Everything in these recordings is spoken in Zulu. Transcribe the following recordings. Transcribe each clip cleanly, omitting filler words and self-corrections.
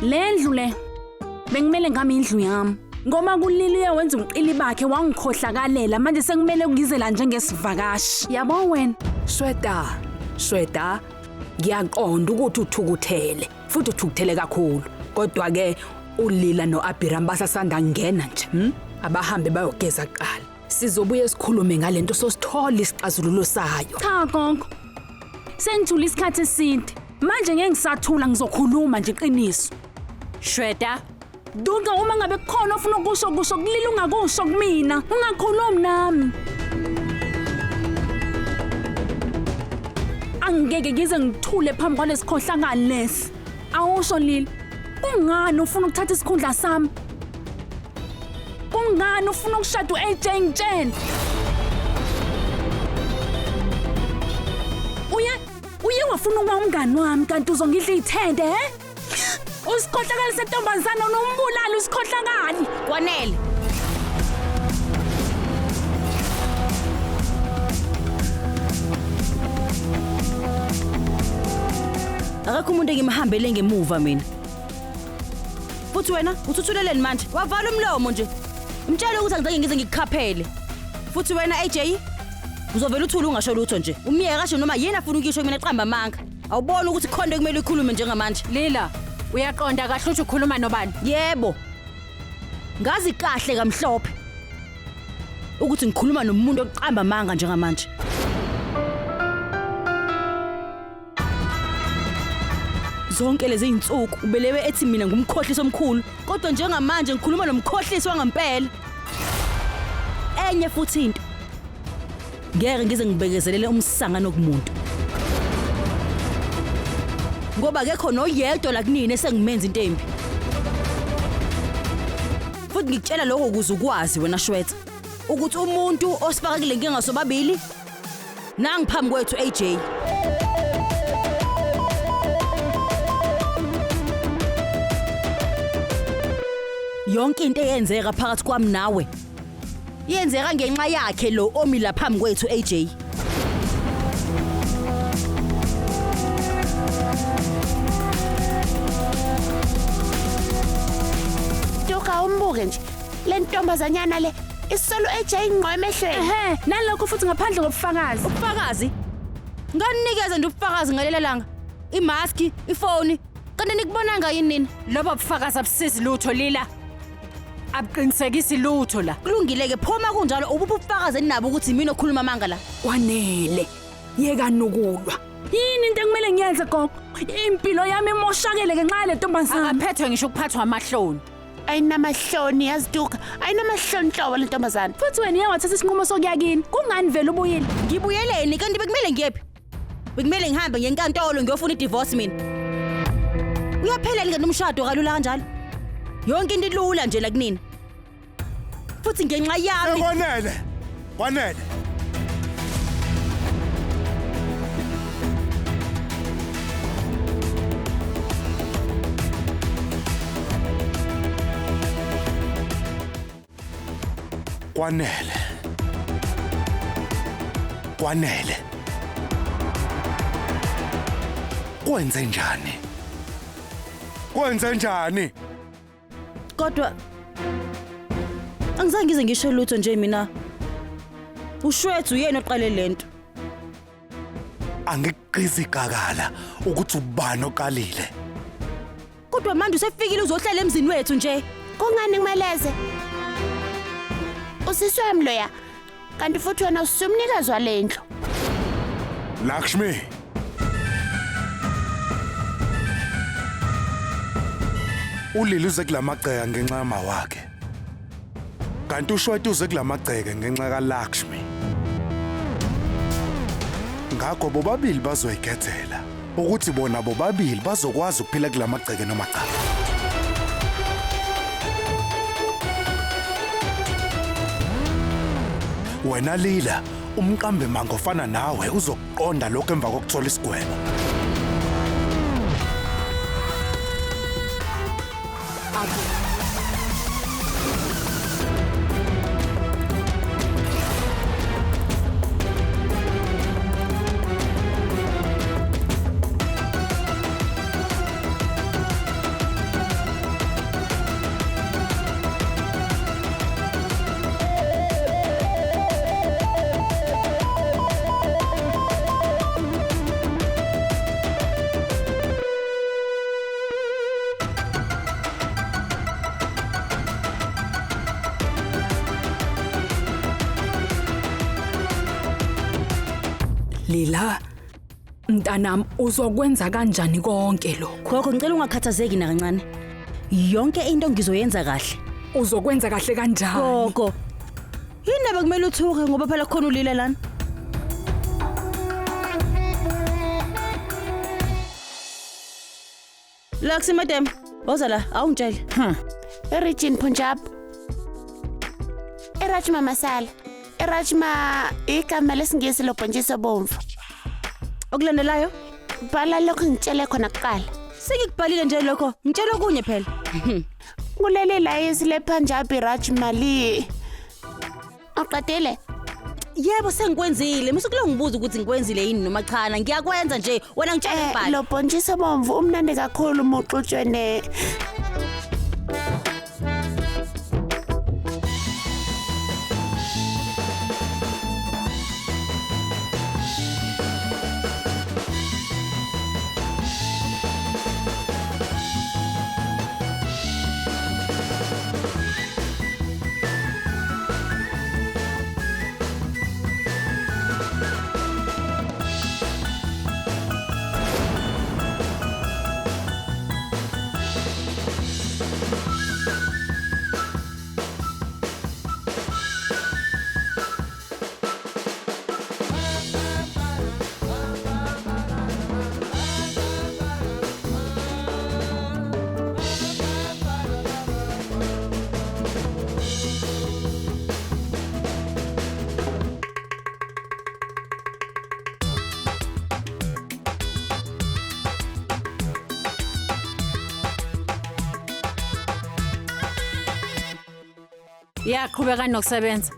Lendlu le bengimele ngami indlu yami. Ngoma kuliliye wenza umqili bakhe wangikhohlakalela manje sekumele ngizela njengesivakashi. Yabo wena, Shweta. Ngiyaqonda ukuthi uthukuthele, futhi uthukuthele kakhulu. Kodwa ke uLila noAbiram basasanda ngena nje. Abahambe bayogeza kuqala. Sizobuye sikhulume ngalento sosithola isixazululo sayo. Cha gogo. Sengithula isikhathi eside. Manje ngeke ngisathula ngizokhuluma nje iqiniso. Shweta, Duka uma ngabe kukhona ofuna ukusho kulila ungakusho kumina. Ungakhulumi nami. Angeke ngize ngithule phambi kwalesikhohlakali lesi. Awusho Lila. Kungani ufuna ukuthatha isikhundla sami? Kungani ufuna ukushada uAJ ngitshela? Uye wafuna ukuba umngani wami kanti uzongidla ithende, he? Usikhohlakali sentombazana nombulala usikhohlakali. Kwanele. Akakho umuntu engimhambele ngemuva mina. Futhi wena uthuthuleleni manje? Wavala umlomo nje. Umtshela ukuthi angizange ngize ngikukhaphele. Futhi wena AJ uzovela uthula ungasho lutho nje. Umiyeke kasho noma yena afuna ukisho mina eqamba amanga. Awubona ukuthi khonde kumele ukhulume njengamanje. Lila, uyaqonda kahle ukuthi ukhuluma nobani? Yebo. Ngazi kahle kamhlophe ukuthi ngikhuluma nomuntu oqamba amanga njengamanje. Zonke lezi insuku ubelewe ethi mina ngumkhohlisi omkhulu, kodwa njengamanje ngikhuluma nomkhohlisi wangempela. Enye futhi into. Ngeke ngize ngibekezelele umsangano kumuntu. Ngoba akekho noyedwa la kunini esengimenza into embi. Futhi ngikutshela lokho ukuze ukwazi wena Shweta ukuthi umuntu osifaka kule nkinga sobabili nangiphambi kwethu AJ. Yonke into eyenzeka phakathi kwami nawe yenzeka ngenxa yakhe lo omi la phambi kwethu AJ. Duka umbuke nje le ntombazanyana le isolo AJ ingqo emehlweni. Nalokho futhi ngaphandle kobufakazi. Ubufakazi? Nganikeza nje ubufakazi ngalela langa. Imaski, ifoni, kanti nikubonanga yini nini? Lobo bufakazi abusisi lutho Lila. Abuqinisekisi lutho la. Kulungile ke phoma kunjalo ubufakazi enabo ukuthi mina okhuluma amanga la. Kwanele. Yeka nukulwa. Yini into ekumele ngiyenze gogo? Impilo yami imoshakele ngenxa yale ntombazana. Aphethwe ngisho ukuphathwa amahloni. Ayinamahloni yaziduka. Ayinamahloni hlobo le ntombazana. Futhi wena wathatha isinqumo sokuyakini. Kungani vele ubuyile? Ngibuyeleni kanti bekumele ngiyephi? Bekumele ngihambe ngenkantolo ngiyofuna idivorce mina. Uyaphelele kanti umshado kalula kanjalo. Yonke into ilula nje la kunini. Futhi ngenxa yami. Kwanele. Kwanele. Kwenze njani? Kodwa angizange ngize ngisho lutho nje mina. Ushwethu yena oqale lento. Angiqizi gakala ukuthi ubani oqalile. Kodwa manje usefikile uzohlala emzini wethu nje. Kungani ngimeleze? Usisi wami loya. Kanti futhi wena usumnikazi walendlu. Lakshmi. Ulili uze kulamagceke ngenxa yamawakhe. Kanti uShweta uze kulamagceke ngenxa kaLakshmi. Ngakho bobabili bazoyikhethela ukuthi bona bobabili bazokwazi ukuphila kulamagceke noma cha. Wena Lila, umqambe manga ofana nawe uzokuqonda lokho emva kokuthola isigwebo. Lila, mntanami uzokwenza kanjani konke lokho? Gogo ngicela ungakhathazeki nakancane. Yonke into ngizoyenza kahle. Uzokwenza kahle kanjani? Gogo. Yindaba kumele uthuke ngoba phela khona ulila lana. Laksi madam, woza la, awungitshele. Regine Punjab. Rajma masala. Rajma igama lesingisi lobhontshisi obomvu. Okulandelayo? Bhala lokho ngitshele khona kuqala. Sengikubhalile nje lokho, ngitshela okunye phela. Kuleli layisi lePunjabi Rajma li. Aqedile. Yebo sengikwenzile, mase ngibuza ukuthi ngikwenzile yini noma cha, ngiyakwenza nje, wena ngitshela ngibhala. Lo bhontshisi obomvu umnandi kakhulu umuxutshwe ne Yaqhubeka nokusebenza.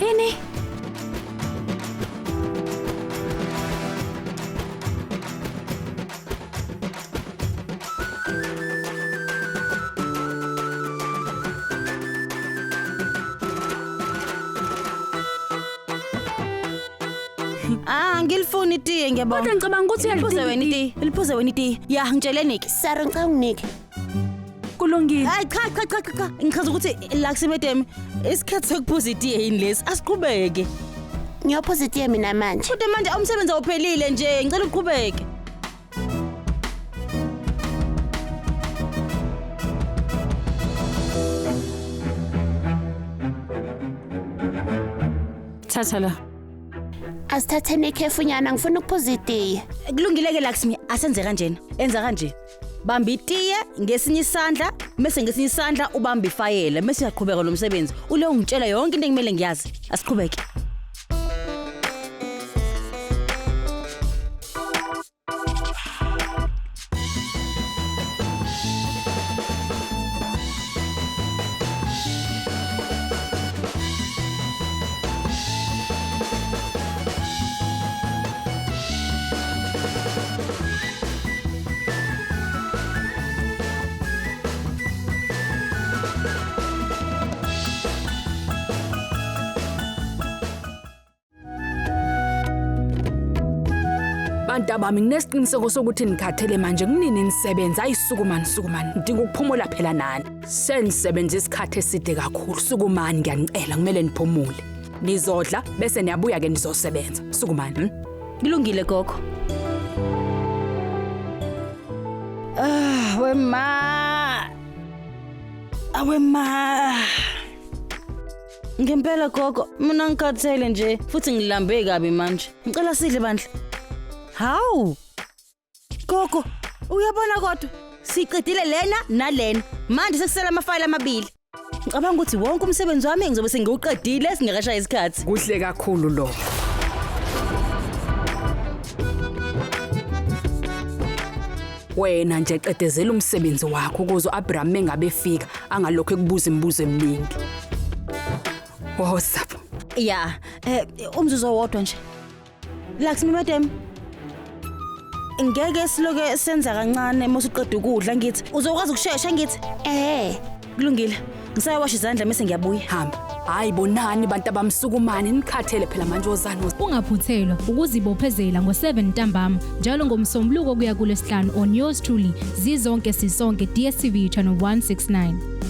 Ini. Ngilifuna itiye ngiyabona. Kodwa ngicabanga ukuthi Iliphuze wena itiye. Iliphuze wena itiye. Ya ngitsheleniki. Sara ngicela unginike. kulungile. Hayi cha. Ngichaza ukuthi Laksi madam isikhathi sokuphuza itiye yini lesi? Asiqhubeke. Ngiyophuza itiye mina manje. Kodwa manje umsebenzi awuphelile nje, ngicela uqhubeke. Thatha la. Asithatheni ikhefunyana ngifuna ukuphuza itiye. Kulungile-ke Laksi, asenze kanjena. Enza kanje. Bamba itiye ngesinye isandla, bese ngesinye isandla ubamba ifayela, bese uyaqhubeka lo msebenzi. Ule ungitshela yonke into engimele ngiyazi. Asiqhubeke. Bantu abami nginesiqiniseko sokuthi nikhathele manje kunini nisebenza ayisukumani ngidinga ukuphumula phela nani senisebenza isikhathi eside kakhulu sukumani ngiyanicela kumele niphumule nizodla bese niyabuya ke nizosebenza sukumani Kulungile gogo. Wema. Ngempela gogo, mina ngikhathele nje futhi ngilambe kabi manje. Ngicela sidle bandla. Hawu. Gogo, uyabona kodwa siqedile lena nalena. Manje sekusela amafayili amabili. Ngicabanga ukuthi wonke umsebenzi wami ngizobe sengiwuqedile singakashaya isikhathi. kuhle kakhulu lo wena nje qedezela umsebenzi wakho ukuze uAbraham mengabe efika angalokho ekubuza imibuzo eminingi wosapho Ya, umzuzu owodwa nje. Laxmi madam. Ngeke siloke senza kancane mase uqeda ukudla ngithi. Uzokwazi ukusheshsha ngithi. Kulungile. Ngisayawasha izandla mase ngiyabuya. Hamba. Hayi bonani bantu abamsukumani nikhathele phela manje ozani. Ungaphuthelwa ukuzibophezela ngo7 ntambama njalo ngomsombuluko kuya kulesihlanu on yours truly zizonke sisonke DStv channel 169.